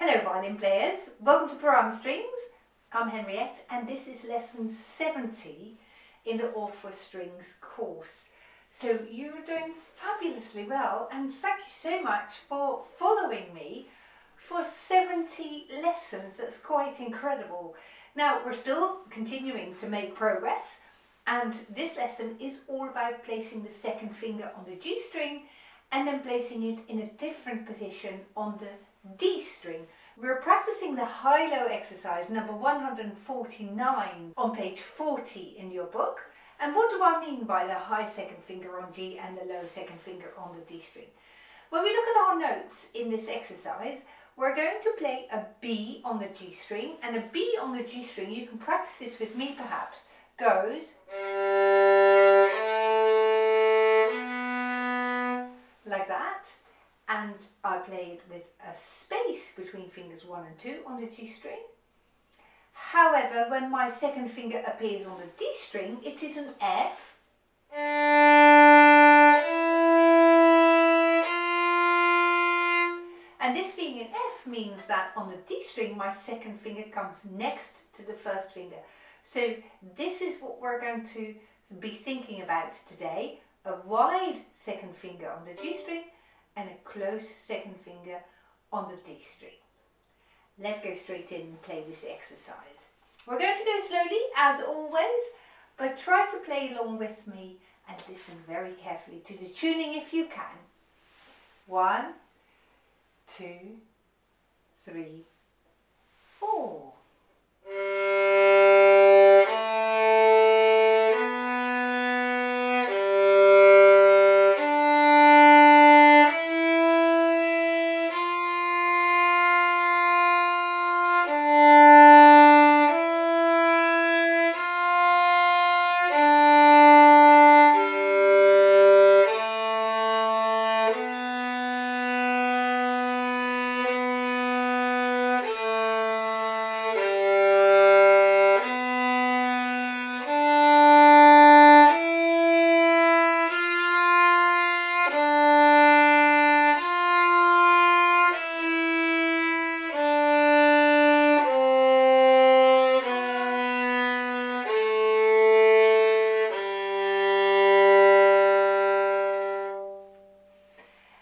Hello violin players, welcome to Param Strings. I'm Henriette and this is lesson 70 in the All for Strings course. So you're doing fabulously well and thank you so much for following me for 70 lessons. That's quite incredible. Now we're still continuing to make progress and this lesson is all about placing the second finger on the G string and then placing it in a different position on the D string. We're practicing the high-low exercise number 149 on page 40 in your book. And what do I mean by the high second finger on G and the low second finger on the D string? When we look at our notes in this exercise, we're going to play a B on the G string, and a B on the G string, you can practice this with me perhaps, goes like that. And I play it with a space between fingers 1 and 2 on the G string. However, when my second finger appears on the D string, it is an F. And this being an F means that on the D string, my second finger comes next to the first finger. So this is what we're going to be thinking about today. A wide second finger on the G string and a close second finger on the D string. Let's go straight in and play this exercise. We're going to go slowly as always, but try to play along with me and listen very carefully to the tuning if you can. 1, 2, 3, 4.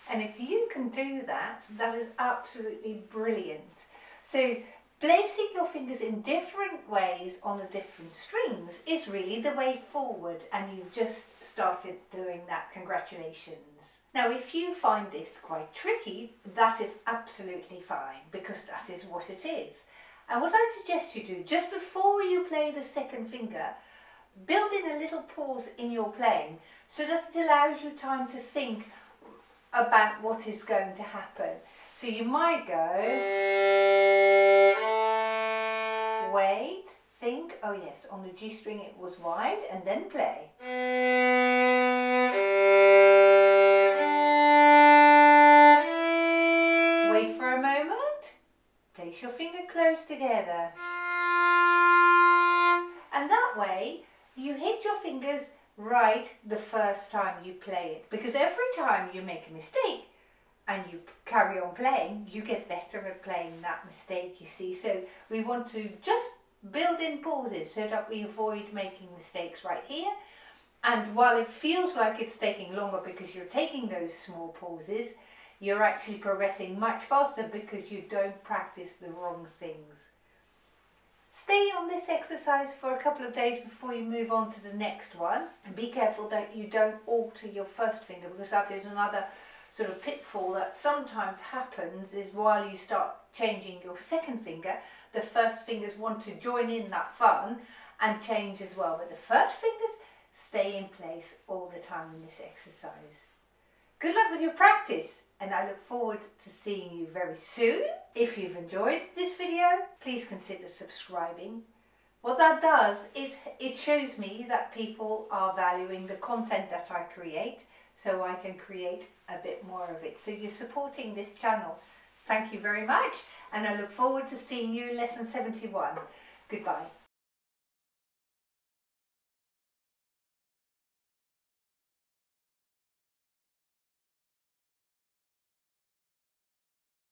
And if you can do that, that is absolutely brilliant. So placing your fingers in different ways on the different strings is really the way forward, and you've just started doing that. Congratulations. Now if you find this quite tricky, that is absolutely fine, because that is what it is. And what I suggest you do, just before you play the second finger, build in a little pause in your playing so that it allows you time to think about what is going to happen. So you might go, wait, think, oh yes, on the G string it was wide, and then play. Wait for a moment, place your finger close together. And that way you hit your fingers right the first time you play it, because every time you make a mistake and you carry on playing, you get better at playing that mistake, you see. So we want to just build in pauses so that we avoid making mistakes right here. And while it feels like it's taking longer because you're taking those small pauses, you're actually progressing much faster because you don't practice the wrong things. Stay on this exercise for a couple of days before you move on to the next one, and be careful that you don't alter your first finger, because that is another sort of pitfall that sometimes happens, is while you start changing your second finger, the first fingers want to join in that fun and change as well, but the first fingers stay in place all the time in this exercise. Good luck with your practice, and I look forward to seeing you very soon. If you've enjoyed this video, please consider subscribing. What that does, it shows me that people are valuing the content that I create, so I can create a bit more of it. So you're supporting this channel. Thank you very much, and I look forward to seeing you in lesson 71. Goodbye.